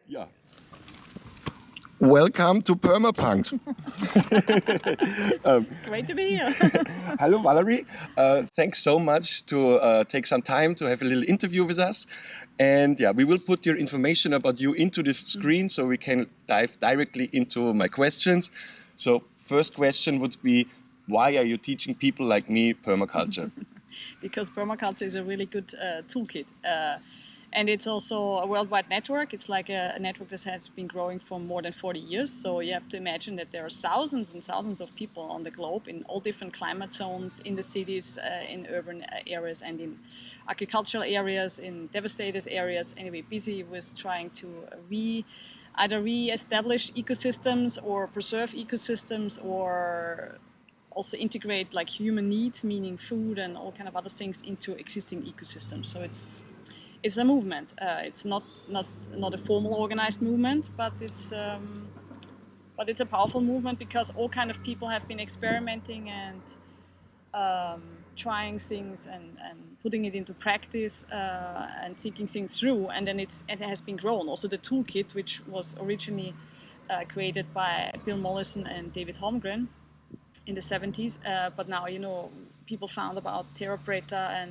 Yeah. Welcome to Permapunks. Great to be here. Hello, Valerie. Thanks so much to take some time to have a little interview with us. And yeah, we will put your information about you into the screen so we can dive directly into my questions. So first question would be, why are you teaching people like me permaculture? Because permaculture is a really good toolkit. And it's also a worldwide network. It's like a network that has been growing for more than 40 years. So you have to imagine that there are thousands and thousands of people on the globe in all different climate zones, in the cities, in urban areas and in agricultural areas, in devastated areas. Anyway, busy with trying to either re-establish ecosystems or preserve ecosystems, or also integrate like human needs, meaning food and all kind of other things, into existing ecosystems. So it's a movement. It's not a formal organized movement, but it's a powerful movement because all kind of people have been experimenting and trying things and putting it into practice and thinking things through, and then it has been grown. Also the toolkit, which was originally created by Bill Mollison and David Holmgren in the 70s, but now people found about TerraPreta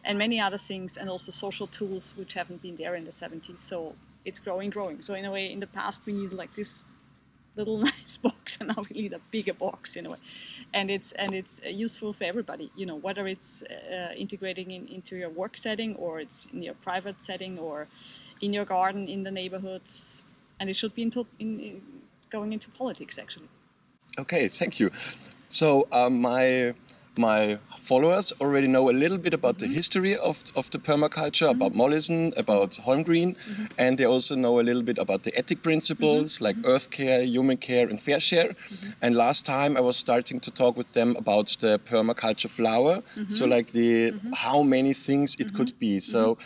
and many other things, and also social tools which haven't been there in the 70s. So it's growing. So in a way, in the past we needed like this little nice box, and now we need a bigger box in a way. And it's useful for everybody, whether it's integrating into your work setting, or it's in your private setting, or in your garden, in the neighborhoods, and it should be going into politics actually. Okay, thank you. So my followers already know a little bit about the history of the permaculture, about Mollison, about Holmgren, and they also know a little bit about the ethic principles like earth care, human care, and fair share. And last time I was starting to talk with them about the permaculture flower, so like how many things it could be. So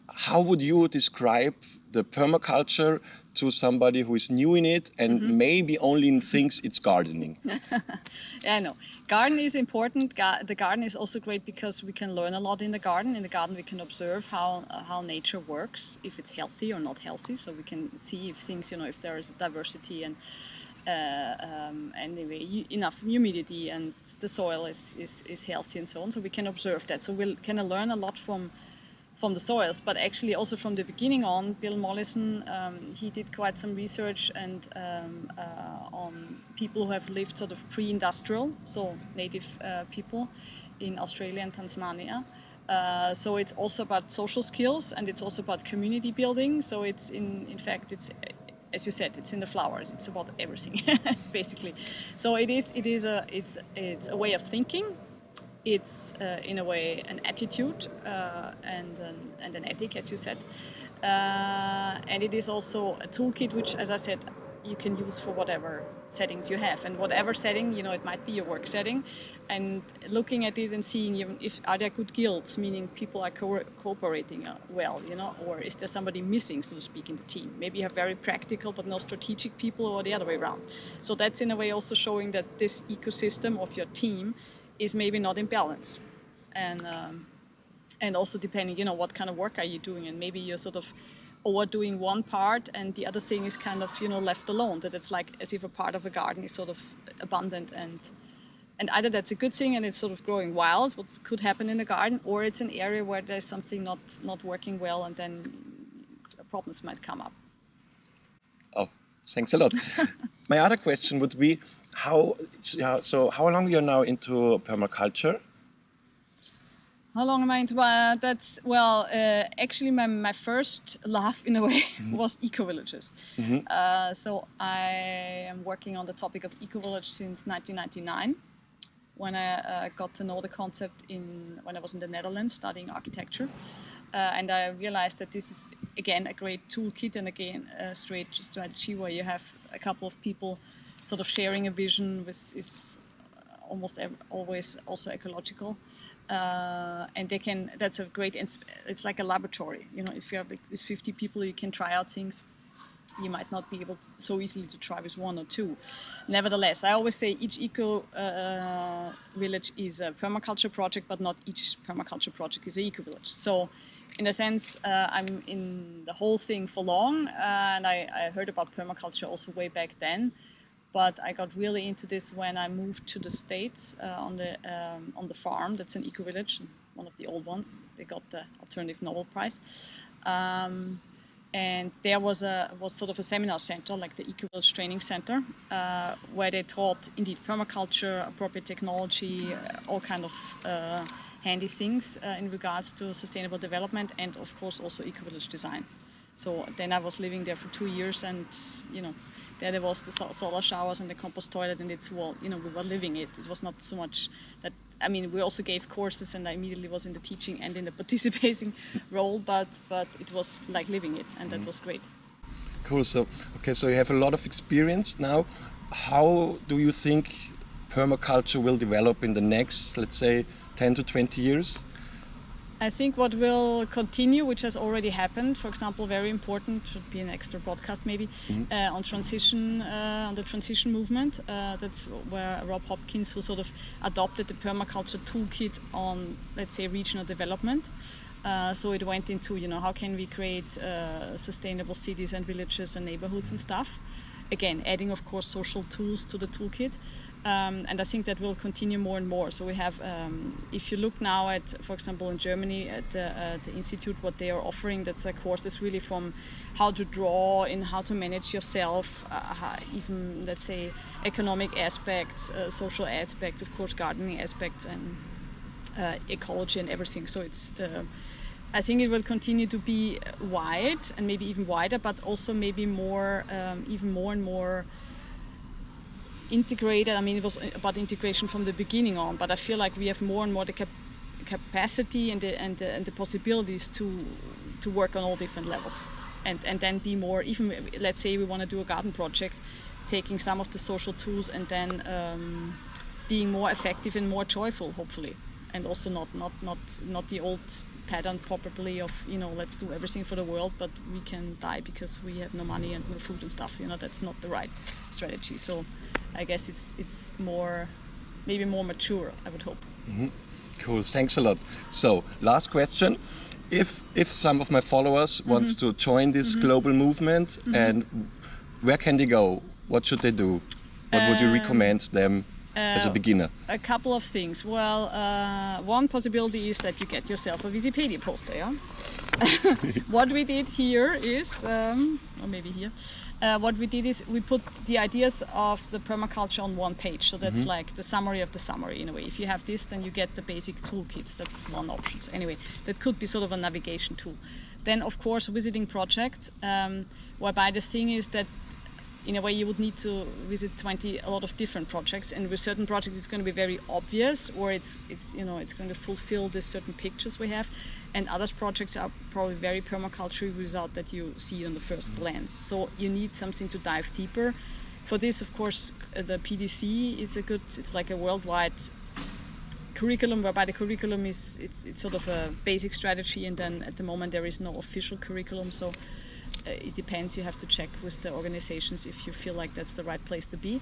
how would you describe the permaculture to somebody who is new in it and maybe only thinks it's gardening? Yeah, I know. Garden is important. The garden is also great because we can learn a lot in the garden. In the garden we can observe how nature works, if it's healthy or not healthy. So we can see if things, if there is diversity and anyway, enough humidity and the soil is healthy and so on. So we can observe that. So we can learn a lot from the soils, but actually also from the beginning on, Bill Mollison, he did quite some research and on people who have lived sort of pre-industrial, so native people in Australia and Tasmania. So it's also about social skills, and it's also about community building. So it's in fact, it's, as you said, it's in the flowers. It's about everything, basically. So it's a way of thinking. It's in a way an attitude and an ethic, as you said, and it is also a toolkit which, as I said, you can use for whatever settings you have, and whatever setting, it might be your work setting, and looking at it and seeing if are there good guilds, meaning people are cooperating well, or is there somebody missing, so to speak, in the team. Maybe you have very practical but no strategic people, or the other way around. So that's in a way also showing that this ecosystem of your team is maybe not in balance, and also depending, what kind of work are you doing, and maybe you're sort of overdoing one part and the other thing is kind of left alone. That it's like as if a part of a garden is sort of abundant, and either that's a good thing and it's sort of growing wild, what could happen in the garden, or it's an area where there's something not working well, and then problems might come up. Oh, thanks a lot. My other question would be, how long you're now into permaculture? How long am I into that's actually my first love in a way was eco-villages. So I am working on the topic of eco-village since 1999, when I got to know the concept when I was in the Netherlands studying architecture, and I realized that this is again a great toolkit, and again a straight strategy where you have a couple of people sort of sharing a vision, which is almost always also ecological. And that's a great, it's like a laboratory, if you have with 50 people, you can try out things you might not be able so easily to try with one or two. Nevertheless, I always say each eco village is a permaculture project, but not each permaculture project is an eco village. So in a sense, I'm in the whole thing for long, and I heard about permaculture also way back then. But I got really into this when I moved to the States on the farm. That's an eco-village, one of the old ones. They got the Alternative Nobel Prize. And there was sort of a seminar center, like the eco-village training center, where they taught indeed permaculture, appropriate technology, all kind of handy things in regards to sustainable development, and of course also eco-village design. So then I was living there for 2 years, and there was the solar showers and the compost toilet, and we were living it. It was not so much that, we also gave courses, and I immediately was in the teaching and in the participating role, but it was like living it, and that was great. Cool. So you have a lot of experience now. How do you think permaculture will develop in the next, let's say, 10 to 20 years? I think what will continue, which has already happened, for example, very important, should be an extra podcast maybe, on the transition movement. That's where Rob Hopkins, who sort of adopted the permaculture toolkit on, let's say, regional development. So it went into, how can we create sustainable cities and villages and neighborhoods and stuff. Again, adding, of course, social tools to the toolkit. And I think that will continue more and more. So we have, if you look now at, for example, in Germany at the institute, what they are offering, that's a courses really from how to draw and how to manage yourself, even, let's say, economic aspects, social aspects, of course, gardening aspects, and ecology and everything. So it's, I think it will continue to be wide and maybe even wider, but also maybe more, even more and more integrated. It was about integration from the beginning on, but I feel like we have more and more the capacity and the possibilities to work on all different levels, and then be more, even let's say we want to do a garden project, taking some of the social tools and then being more effective and more joyful, hopefully, and also not the old pattern probably of let's do everything for the world, but we can die because we have no money and no food and stuff. That's not the right strategy. So I guess it's more, maybe more mature, I would hope. Mm-hmm. Cool, thanks a lot. So last question, if some of my followers wants to join this global movement, and where can they go? What should they do? What would you recommend them as a beginner? A couple of things. Well, one possibility is that you get yourself a Wikipedia poster. Yeah? What we did here is, or maybe here, what we did is we put the ideas of the permaculture on one page. So that's like the summary of the summary in a way. If you have this, then you get the basic toolkits. That's one option. So anyway, that could be sort of a navigation tool. Then, of course, visiting projects, whereby the thing is that in a way you would need to visit a lot of different projects, and with certain projects it's going to be very obvious, or it's going to fulfill the certain pictures we have, and other projects are probably very permaculture without that you see on the first glance. So you need something to dive deeper. For this, of course, the PDC is it's like a worldwide curriculum, whereby the curriculum it's sort of a basic strategy, and then at the moment there is no official curriculum, so it depends. You have to check with the organizations if you feel like that's the right place to be.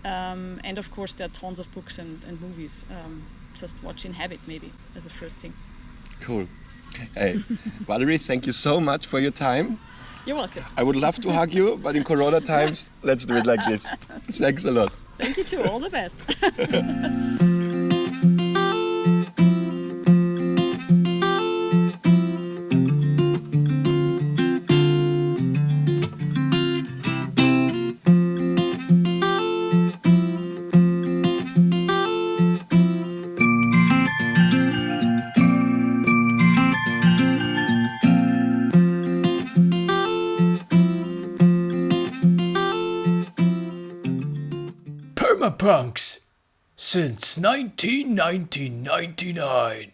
And of course there are tons of books and movies. Just watch in habit maybe as a first thing. Cool. Hey, Valerie, thank you so much for your time. You're welcome. I would love to hug you, but in Corona times, let's do it like this. Thanks a lot. Thank you too. All the best. Permapunks since 1999.